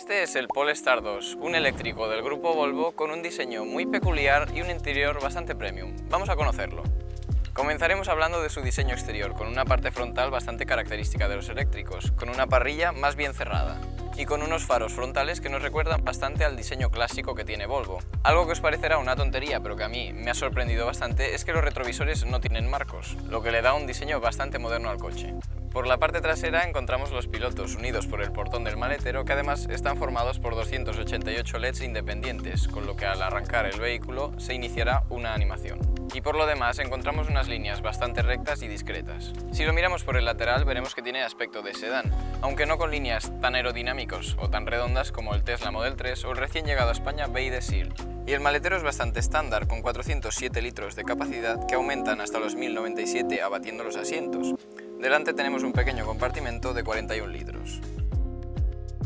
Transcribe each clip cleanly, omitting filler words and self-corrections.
Este es el Polestar 2, un eléctrico del grupo Volvo con un diseño muy peculiar y un interior bastante premium. Vamos a conocerlo. Comenzaremos hablando de su diseño exterior, con una parte frontal bastante característica de los eléctricos, con una parrilla más bien cerrada y con unos faros frontales que nos recuerdan bastante al diseño clásico que tiene Volvo. Algo que os parecerá una tontería, pero que a mí me ha sorprendido bastante, es que los retrovisores no tienen marcos, lo que le da un diseño bastante moderno al coche. Por la parte trasera encontramos los pilotos unidos por el portón del maletero, que además están formados por 288 LEDs independientes, con lo que al arrancar el vehículo se iniciará una animación. Y por lo demás encontramos unas líneas bastante rectas y discretas. Si lo miramos por el lateral veremos que tiene aspecto de sedán, aunque no con líneas tan aerodinámicos o tan redondas como el Tesla Model 3 o el recién llegado a España BYD Seal. Y el maletero es bastante estándar, con 407 litros de capacidad que aumentan hasta los 1097 abatiendo los asientos. Delante tenemos un pequeño compartimento de 41 litros.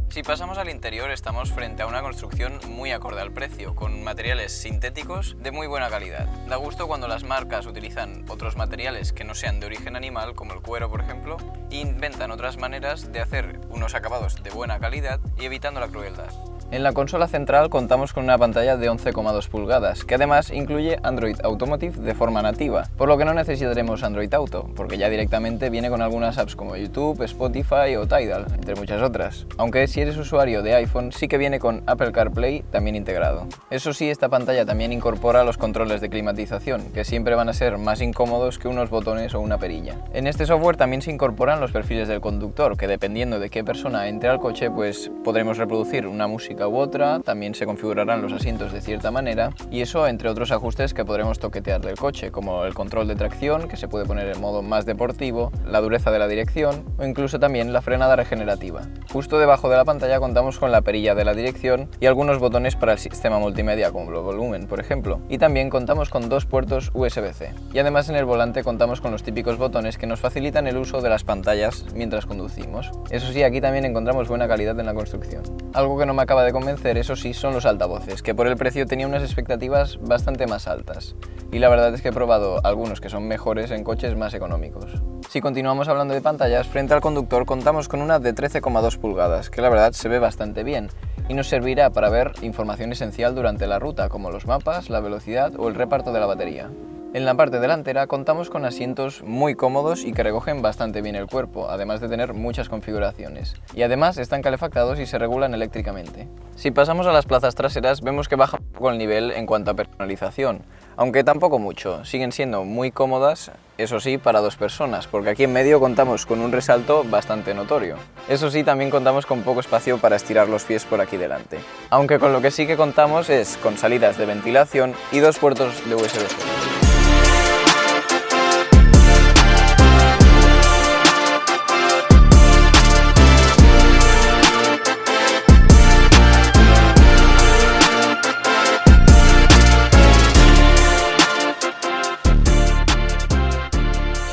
Si pasamos al interior estamos frente a una construcción muy acorde al precio, con materiales sintéticos de muy buena calidad. Da gusto cuando las marcas utilizan otros materiales que no sean de origen animal, como el cuero por ejemplo, e inventan otras maneras de hacer unos acabados de buena calidad y evitando la crueldad. En la consola central contamos con una pantalla de 11,2 pulgadas, que además incluye Android Automotive de forma nativa, por lo que no necesitaremos Android Auto, porque ya directamente viene con algunas apps como YouTube, Spotify o Tidal, entre muchas otras. Aunque si eres usuario de iPhone sí que viene con Apple CarPlay también integrado. Eso sí, esta pantalla también incorpora los controles de climatización, que siempre van a ser más incómodos que unos botones o una perilla. En este software también se incorporan los perfiles del conductor, que dependiendo de qué persona entre al coche, pues podremos reproducir una música u otra, también se configurarán los asientos de cierta manera y eso entre otros ajustes que podremos toquetear del coche, como el control de tracción, que se puede poner en modo más deportivo, la dureza de la dirección o incluso también la frenada regenerativa. Justo debajo de la pantalla contamos con la perilla de la dirección y algunos botones para el sistema multimedia como el volumen, por ejemplo, y también contamos con dos puertos USB-C. Y además en el volante contamos con los típicos botones que nos facilitan el uso de las pantallas mientras conducimos. Eso sí, aquí también encontramos buena calidad en la construcción. Algo que no me acaba de convencer, eso sí, son los altavoces, que por el precio tenía unas expectativas bastante más altas. Y la verdad es que he probado algunos que son mejores en coches más económicos. Si continuamos hablando de pantallas, frente al conductor contamos con una de 13,2 pulgadas, que la verdad se ve bastante bien y nos servirá para ver información esencial durante la ruta, como los mapas, la velocidad o el reparto de la batería. En la parte delantera contamos con asientos muy cómodos y que recogen bastante bien el cuerpo, además de tener muchas configuraciones. Y además están calefactados y se regulan eléctricamente. Si pasamos a las plazas traseras vemos que baja un poco el nivel en cuanto a personalización, aunque tampoco mucho. Siguen siendo muy cómodas, eso sí, para dos personas, porque aquí en medio contamos con un resalto bastante notorio. Eso sí, también contamos con poco espacio para estirar los pies por aquí delante. Aunque con lo que sí que contamos es con salidas de ventilación y dos puertos de USB-C.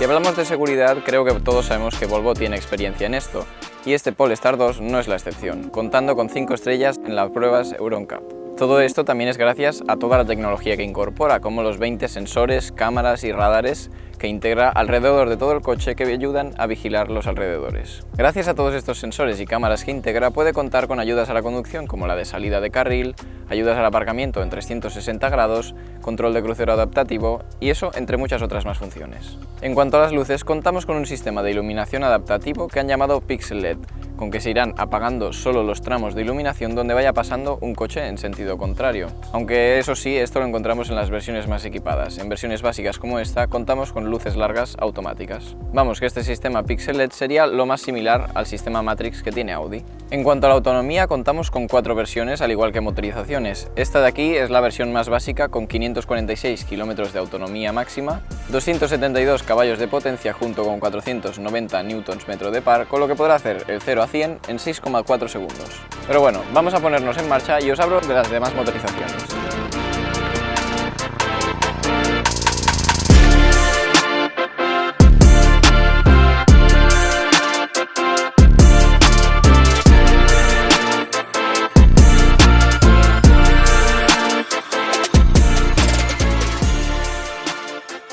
Si hablamos de seguridad, creo que todos sabemos que Volvo tiene experiencia en esto, y este Polestar 2 no es la excepción, contando con 5 estrellas en las pruebas Euro NCAP. Todo esto también es gracias a toda la tecnología que incorpora, como los 20 sensores, cámaras y radares que integra alrededor de todo el coche que ayudan a vigilar los alrededores. Gracias a todos estos sensores y cámaras que integra, puede contar con ayudas a la conducción como la de salida de carril, ayudas al aparcamiento en 360 grados, control de crucero adaptativo y eso entre muchas otras más funciones. En cuanto a las luces, contamos con un sistema de iluminación adaptativo que han llamado Pixel LED, con que se irán apagando solo los tramos de iluminación donde vaya pasando un coche en sentido contrario. Aunque eso sí, esto lo encontramos en las versiones más equipadas. En versiones básicas como esta contamos con luces largas automáticas. Vamos, que este sistema Pixel LED sería lo más similar al sistema Matrix que tiene Audi. En cuanto a la autonomía, contamos con 4 versiones al igual que motorizaciones. Esta de aquí es la versión más básica con 546 km de autonomía máxima, 272 caballos de potencia junto con 490 Nm de par, con lo que podrá hacer el 0 a 100 en 6,4 segundos. Pero bueno, vamos a ponernos en marcha y os hablo de las demás motorizaciones.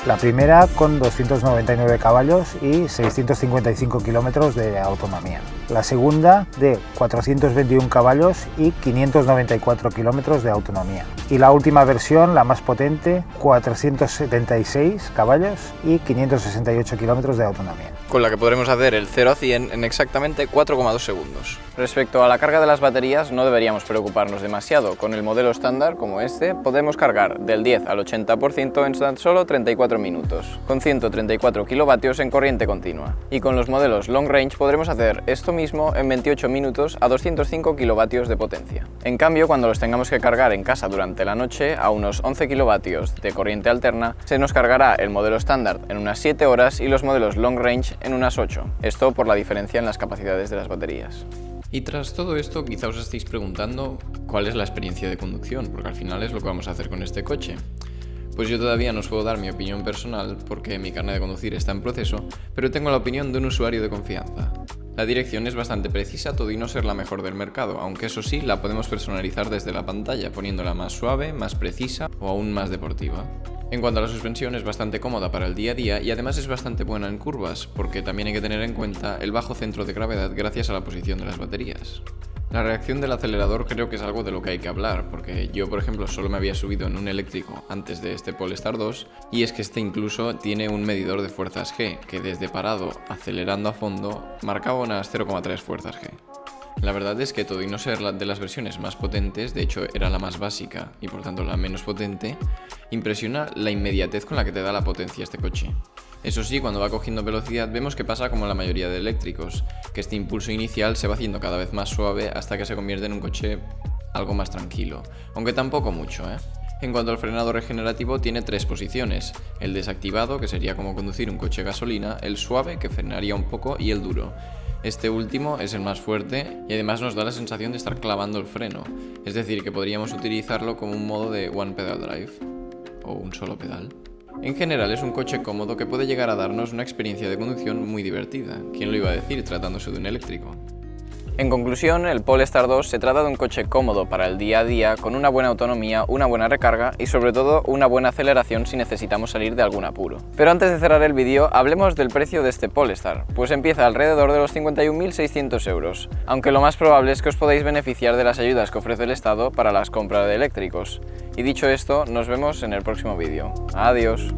La primera con 299 caballos y 655 kilómetros de autonomía. La segunda de 421 caballos y 594 kilómetros de autonomía. Y la última versión, la más potente, 476 caballos y 568 kilómetros de autonomía. Con la que podremos hacer el 0 a 100 en exactamente 4,2 segundos. Respecto a la carga de las baterías, no deberíamos preocuparnos demasiado. Con el modelo estándar, como este, podemos cargar del 10 al 80% en tan solo 34 minutos, con 134 kilovatios en corriente continua. Y con los modelos Long Range podremos hacer esto mismo en 28 minutos a 205 kilovatios de potencia. En cambio, cuando los tengamos que cargar en casa durante la noche, a unos 11 kilovatios de corriente alterna, se nos cargará el modelo estándar en unas 7 horas y los modelos Long Range en unas 8. Esto por la diferencia en las capacidades de las baterías. Y tras todo esto, quizá os estéis preguntando cuál es la experiencia de conducción, porque al final es lo que vamos a hacer con este coche. Pues yo todavía no os puedo dar mi opinión personal porque mi carnet de conducir está en proceso, pero tengo la opinión de un usuario de confianza. La dirección es bastante precisa, todo y no ser la mejor del mercado, aunque eso sí, la podemos personalizar desde la pantalla, poniéndola más suave, más precisa o aún más deportiva. En cuanto a la suspensión, es bastante cómoda para el día a día y además es bastante buena en curvas, porque también hay que tener en cuenta el bajo centro de gravedad gracias a la posición de las baterías. La reacción del acelerador creo que es algo de lo que hay que hablar, porque yo, por ejemplo, solo me había subido en un eléctrico antes de este Polestar 2, y es que este incluso tiene un medidor de fuerzas G, que desde parado, acelerando a fondo, marcaba unas 0,3 fuerzas G. La verdad es que todo y no ser de las versiones más potentes, de hecho era la más básica y por tanto la menos potente, impresiona la inmediatez con la que te da la potencia este coche. Eso sí, cuando va cogiendo velocidad vemos que pasa como la mayoría de eléctricos, que este impulso inicial se va haciendo cada vez más suave hasta que se convierte en un coche algo más tranquilo, aunque tampoco mucho, ¿eh? En cuanto al frenado regenerativo, tiene 3 posiciones: el desactivado, que sería como conducir un coche gasolina, el suave, que frenaría un poco, y el duro. Este último es el más fuerte y además nos da la sensación de estar clavando el freno, es decir, que podríamos utilizarlo como un modo de one pedal drive, o un solo pedal. En general es un coche cómodo que puede llegar a darnos una experiencia de conducción muy divertida. ¿Quién lo iba a decir tratándose de un eléctrico? En conclusión, el Polestar 2 se trata de un coche cómodo para el día a día, con una buena autonomía, una buena recarga y sobre todo una buena aceleración si necesitamos salir de algún apuro. Pero antes de cerrar el vídeo, hablemos del precio de este Polestar, pues empieza alrededor de los 51.600 euros, aunque lo más probable es que os podáis beneficiar de las ayudas que ofrece el Estado para las compras de eléctricos. Y dicho esto, nos vemos en el próximo vídeo. Adiós.